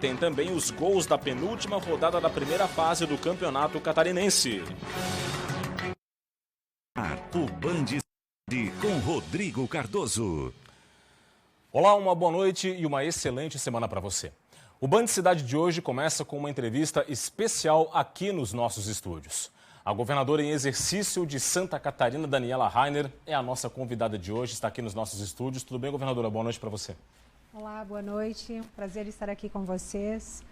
tem também os gols da penúltima rodada da primeira fase do Campeonato Catarinense. O Band com Rodrigo Cardoso. Olá, uma boa noite e uma excelente semana para você. O Band Cidade de hoje começa com uma entrevista especial aqui nos nossos estúdios. A governadora em exercício de Santa Catarina, Daniela Rainer, é a nossa convidada de hoje, está aqui nos nossos estúdios. Tudo bem, governadora? Boa noite para você. Olá, boa noite. Prazer estar aqui com vocês.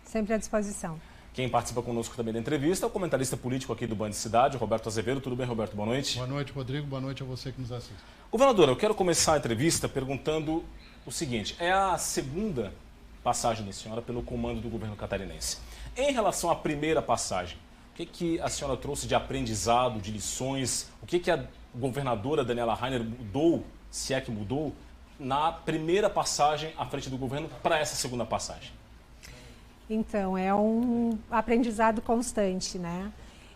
Sempre à disposição. Quem participa conosco também da entrevista é o comentarista político aqui do Band Cidade, Roberto Azevedo. Tudo bem, Roberto? Boa noite. Boa noite, Rodrigo. Boa noite a você que nos assiste. Governadora, eu quero começar a entrevista perguntando o seguinte. É a segunda passagem da senhora pelo comando do governo catarinense. Em relação à primeira passagem, o que a senhora trouxe de aprendizado, de lições? O que a governadora Daniela Rainer mudou, se é que mudou, na primeira passagem à frente do governo para essa segunda passagem? Então, é um aprendizado constante, né?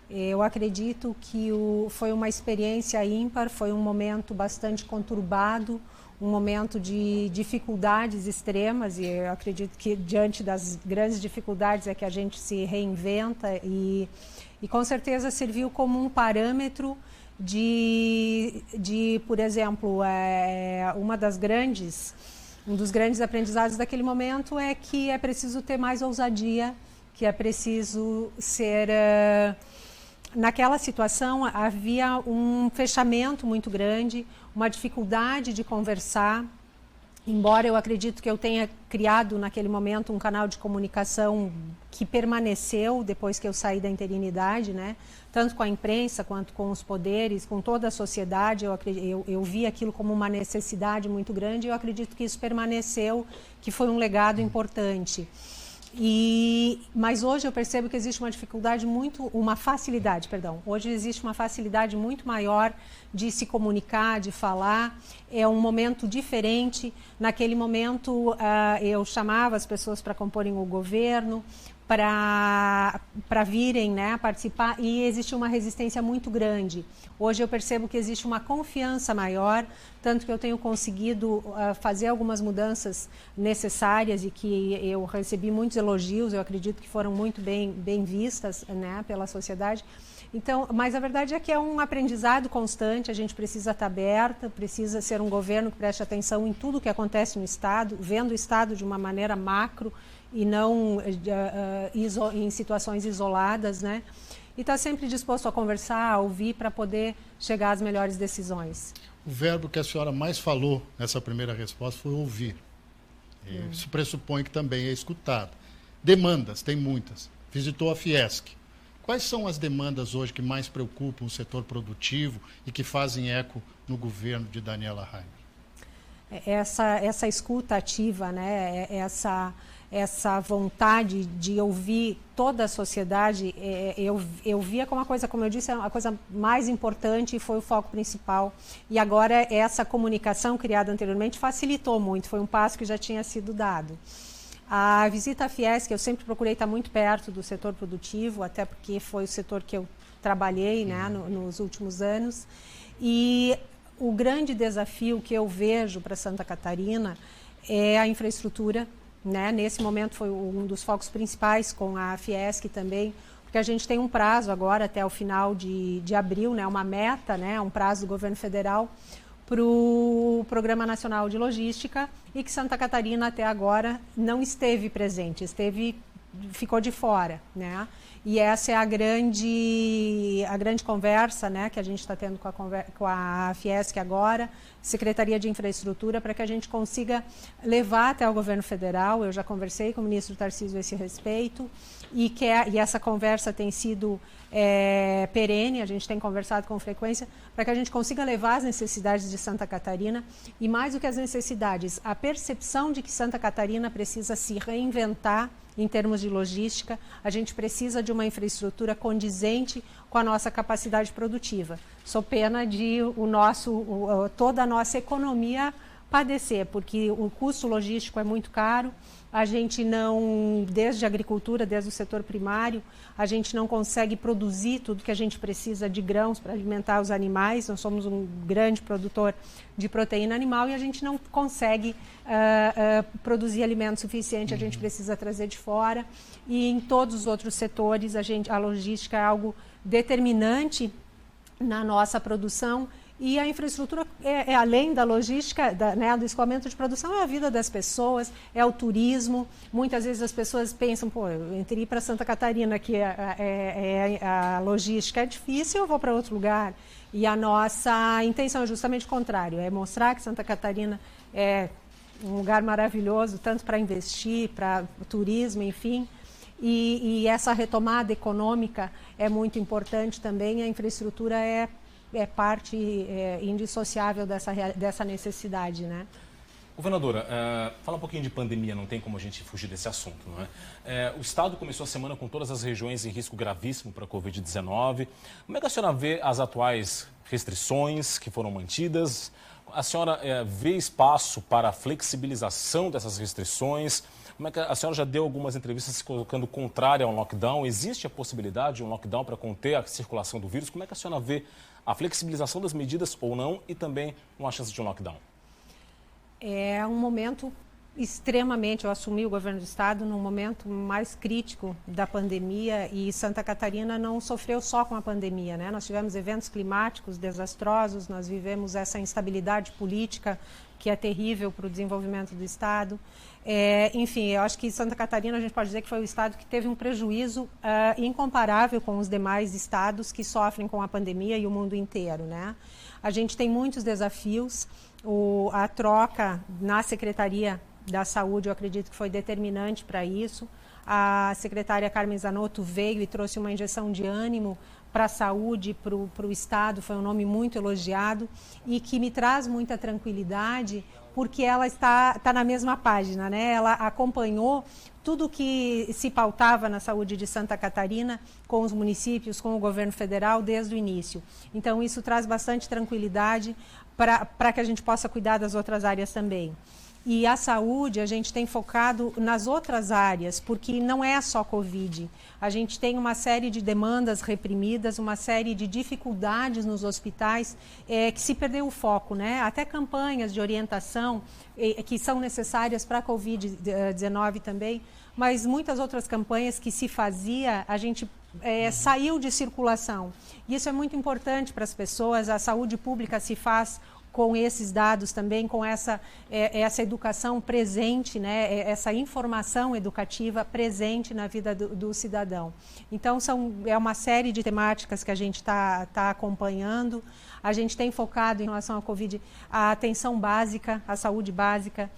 Eu acredito que foi uma experiência ímpar, foi um momento bastante conturbado, um momento de dificuldades extremas, e eu acredito que diante das grandes dificuldades é que a gente se reinventa e com certeza serviu como um parâmetro de por exemplo, um dos grandes aprendizados daquele momento é que é preciso ter mais ousadia, que é preciso ser... Naquela situação havia um fechamento muito grande, uma dificuldade de conversar, embora eu acredito que eu tenha criado naquele momento um canal de comunicação que permaneceu depois que eu saí da interinidade, né? Tanto com a imprensa quanto com os poderes, com toda a sociedade, eu vi aquilo como uma necessidade muito grande e eu acredito que isso permaneceu, que foi um legado importante. Mas hoje eu percebo que existe hoje existe uma facilidade muito maior de se comunicar, de falar, é um momento diferente. Naquele momento eu chamava as pessoas para comporem o governo, para virem, né, participar, e existe uma resistência muito grande. Hoje eu percebo que existe uma confiança maior, tanto que eu tenho conseguido fazer algumas mudanças necessárias e que eu recebi muitos elogios, eu acredito que foram muito bem vistas, né, pela sociedade. Então, mas a verdade é que é um aprendizado constante, a gente precisa estar aberta, precisa ser um governo que preste atenção em tudo o que acontece no Estado, vendo o Estado de uma maneira macro, e não em situações isoladas, né? E está sempre disposto a conversar, a ouvir, para poder chegar às melhores decisões. O verbo que a senhora mais falou nessa primeira resposta foi ouvir. Isso pressupõe que também é escutado. Demandas, tem muitas. Visitou a Fiesc. Quais são as demandas hoje que mais preocupam o setor produtivo e que fazem eco no governo de Daniela Rainer? Essa escuta ativa, né? Essa vontade de ouvir toda a sociedade, eu via como uma coisa, como eu disse, a coisa mais importante e foi o foco principal. E agora essa comunicação criada anteriormente facilitou muito, foi um passo que já tinha sido dado. A visita à Fiesc, eu sempre procurei estar muito perto do setor produtivo, até porque foi o setor que eu trabalhei, né, nos últimos anos. E o grande desafio que eu vejo para Santa Catarina é a infraestrutura, né? Nesse momento foi um dos focos principais com a Fiesc também, porque a gente tem um prazo agora até o final de abril, né? Uma meta, né? Um prazo do governo federal para o Programa Nacional de Logística e que Santa Catarina até agora não esteve presente, ficou de fora, né? E essa é a grande conversa, né, que a gente está tendo com a Fiesc agora, Secretaria de Infraestrutura, para que a gente consiga levar até o governo federal. Eu já conversei com o ministro Tarcísio a esse respeito e essa conversa tem sido perene, a gente tem conversado com frequência, para que a gente consiga levar as necessidades de Santa Catarina e, mais do que as necessidades, a percepção de que Santa Catarina precisa se reinventar em termos de logística, a gente precisa de uma infraestrutura condizente com a nossa capacidade produtiva. Sou pena de toda a nossa economia padecer, porque o custo logístico é muito caro. A gente não, desde a agricultura, desde o setor primário, a gente não consegue produzir tudo que a gente precisa de grãos para alimentar os animais. Nós somos um grande produtor de proteína animal e a gente não consegue produzir alimento suficiente, a gente precisa trazer de fora. E em todos os outros setores, a logística é algo determinante na nossa produção. E a infraestrutura é além da logística, do escoamento de produção, é a vida das pessoas, é o turismo. Muitas vezes as pessoas pensam, pô, eu entrei para Santa Catarina, que a logística é difícil, eu vou para outro lugar. E a nossa intenção é justamente o contrário, é mostrar que Santa Catarina é um lugar maravilhoso, tanto para investir, para turismo, enfim. E essa retomada econômica é muito importante também, a infraestrutura é parte indissociável dessa necessidade, né? Governadora, fala um pouquinho de pandemia, não tem como a gente fugir desse assunto, não é? O Estado começou a semana com todas as regiões em risco gravíssimo para a Covid-19. Como é que a senhora vê as atuais restrições que foram mantidas? A senhora vê espaço para a flexibilização dessas restrições? Como é que a senhora já deu algumas entrevistas se colocando contrária ao lockdown? Existe a possibilidade de um lockdown para conter a circulação do vírus? Como é que a senhora vê a flexibilização das medidas ou não e também uma chance de um lockdown? É um momento extremamente, eu assumi o governo do estado num momento mais crítico da pandemia e Santa Catarina não sofreu só com a pandemia, né? Nós tivemos eventos climáticos desastrosos, nós vivemos essa instabilidade política que é terrível para o desenvolvimento do estado. Enfim, eu acho que Santa Catarina, a gente pode dizer que foi o estado que teve um prejuízo incomparável com os demais estados que sofrem com a pandemia e o mundo inteiro, né? A gente tem muitos desafios, a troca na Secretaria da Saúde, eu acredito que foi determinante para isso. A secretária Carmen Zanotto veio e trouxe uma injeção de ânimo para a saúde, para o Estado, foi um nome muito elogiado e que me traz muita tranquilidade porque ela está na mesma página, né? Ela acompanhou tudo que se pautava na saúde de Santa Catarina com os municípios, com o governo federal desde o início. Então isso traz bastante tranquilidade para que a gente possa cuidar das outras áreas também. E a saúde, a gente tem focado nas outras áreas, porque não é só Covid. A gente tem uma série de demandas reprimidas, uma série de dificuldades nos hospitais que se perdeu o foco, né? Até campanhas de orientação que são necessárias para a Covid-19 também, mas muitas outras campanhas que se fazia, a gente saiu de circulação. E isso é muito importante para as pessoas, a saúde pública se faz com esses dados também, com essa educação presente, né? Essa informação educativa presente na vida do cidadão. Então, é uma série de temáticas que a gente está acompanhando. A gente tem focado em relação à Covid, a atenção básica, a saúde básica,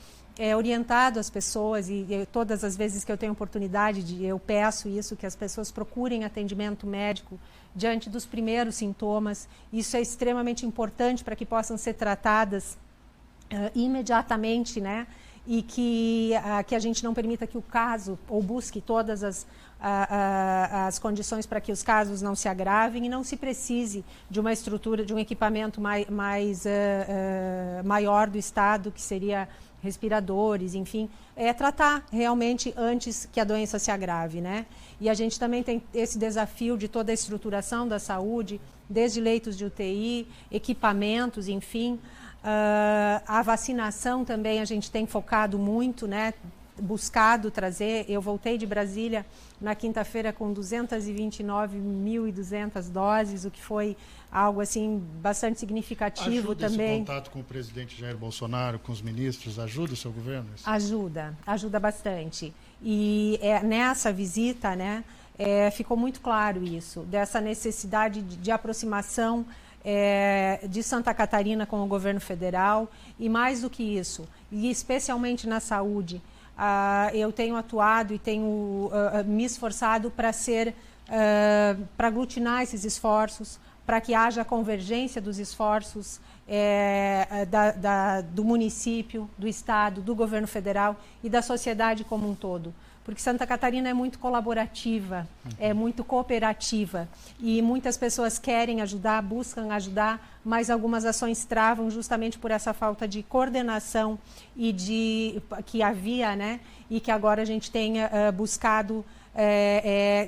orientado as pessoas e todas as vezes que eu tenho oportunidade, eu peço isso, que as pessoas procurem atendimento médico diante dos primeiros sintomas. Isso é extremamente importante para que possam ser tratadas imediatamente, né? E que a gente não permita que o caso, ou busque todas as condições para que os casos não se agravem e não se precise de uma estrutura, de um equipamento maior do Estado, que seria respiradores, enfim, tratar realmente antes que a doença se agrave, né? E a gente também tem esse desafio de toda a estruturação da saúde, desde leitos de UTI, equipamentos, enfim. A vacinação também a gente tem focado muito, né? Buscado trazer. Eu voltei de Brasília na quinta-feira com 229.200 doses, o que foi algo assim bastante significativo também. Esse contato com o presidente Jair Bolsonaro, com os ministros, ajuda o seu governo? Ajuda bastante. E nessa visita, né, ficou muito claro isso, dessa necessidade de aproximação de Santa Catarina com o governo federal e mais do que isso, e especialmente na saúde. Eu tenho atuado e tenho me esforçado para aglutinar esses esforços, para que haja convergência dos esforços do município, do estado, do governo federal e da sociedade como um todo. Porque Santa Catarina é muito colaborativa, é muito cooperativa e muitas pessoas querem ajudar, buscam ajudar, mas algumas ações travam justamente por essa falta de coordenação que havia, né? E que agora a gente tenha buscado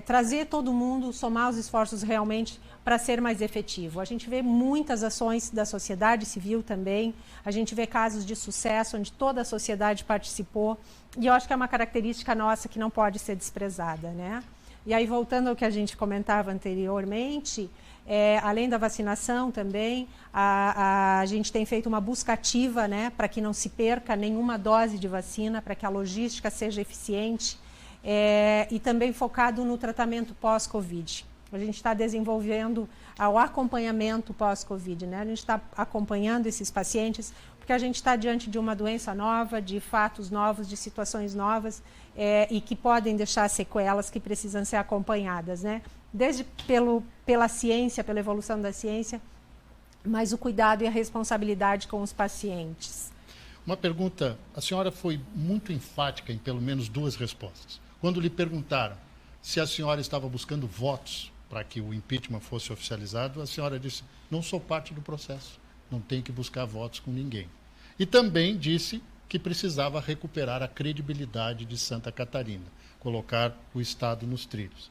trazer todo mundo, somar os esforços realmente para ser mais efetivo. A gente vê muitas ações da sociedade civil também, a gente vê casos de sucesso onde toda a sociedade participou e eu acho que é uma característica nossa que não pode ser desprezada, né? E aí, voltando ao que a gente comentava anteriormente, além da vacinação também, a gente tem feito uma busca ativa, né, para que não se perca nenhuma dose de vacina, para que a logística seja eficiente e também focado no tratamento pós-Covid. A gente está desenvolvendo o acompanhamento pós-Covid, né? A gente está acompanhando esses pacientes porque a gente está diante de uma doença nova, de fatos novos, de situações novas e que podem deixar sequelas que precisam ser acompanhadas, né? Desde pela ciência, pela evolução da ciência, mas o cuidado e a responsabilidade com os pacientes. Uma pergunta, a senhora foi muito enfática em pelo menos 2 respostas. Quando lhe perguntaram se a senhora estava buscando votos para que o impeachment fosse oficializado, a senhora disse, não sou parte do processo, não tenho que buscar votos com ninguém. E também disse que precisava recuperar a credibilidade de Santa Catarina, colocar o Estado nos trilhos.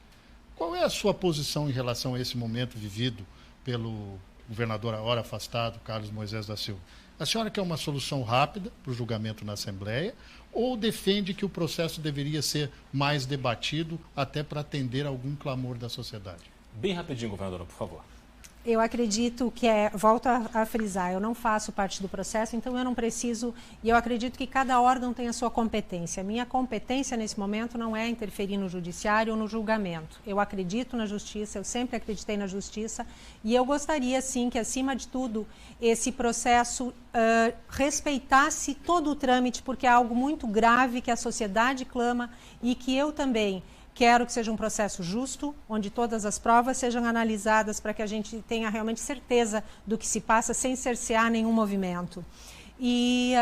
Qual é a sua posição em relação a esse momento vivido pelo governador agora afastado, Carlos Moisés da Silva? A senhora quer uma solução rápida para o julgamento na Assembleia ou defende que o processo deveria ser mais debatido até para atender algum clamor da sociedade? Bem rapidinho, governadora, por favor. Eu acredito que volto a frisar, eu não faço parte do processo, então eu não preciso, e eu acredito que cada órgão tem a sua competência. Minha competência nesse momento não é interferir no judiciário ou no julgamento. Eu acredito na justiça, eu sempre acreditei na justiça, e eu gostaria sim que, acima de tudo, esse processo respeitasse todo o trâmite, porque é algo muito grave que a sociedade clama e que eu também quero que seja um processo justo, onde todas as provas sejam analisadas para que a gente tenha realmente certeza do que se passa sem cercear nenhum movimento. E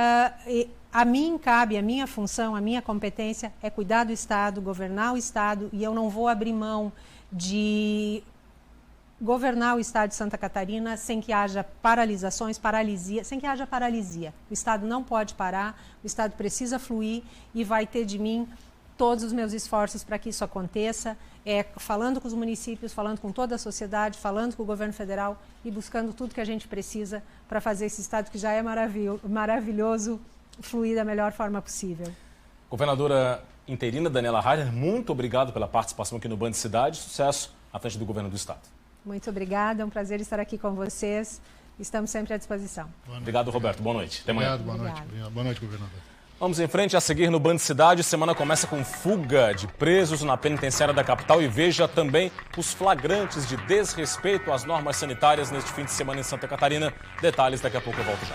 a mim cabe, a minha função, a minha competência é cuidar do Estado, governar o Estado, e eu não vou abrir mão de governar o Estado de Santa Catarina sem que haja sem que haja paralisia. O Estado não pode parar, o Estado precisa fluir e vai ter de mim todos os meus esforços para que isso aconteça, falando com os municípios, falando com toda a sociedade, falando com o governo federal e buscando tudo que a gente precisa para fazer esse Estado que já é maravilhoso fluir da melhor forma possível. Governadora interina Daniela Harder, muito obrigado pela participação aqui no Band Cidade. Sucesso à frente do governo do Estado. Muito obrigada, é um prazer estar aqui com vocês. Estamos sempre à disposição. Obrigado, Roberto. Boa noite. Até amanhã. Obrigado, boa noite. Boa noite, governador. Vamos em frente, a seguir no Band Cidade. Semana começa com fuga de presos na penitenciária da capital e veja também os flagrantes de desrespeito às normas sanitárias neste fim de semana em Santa Catarina. Detalhes daqui a pouco, eu volto já.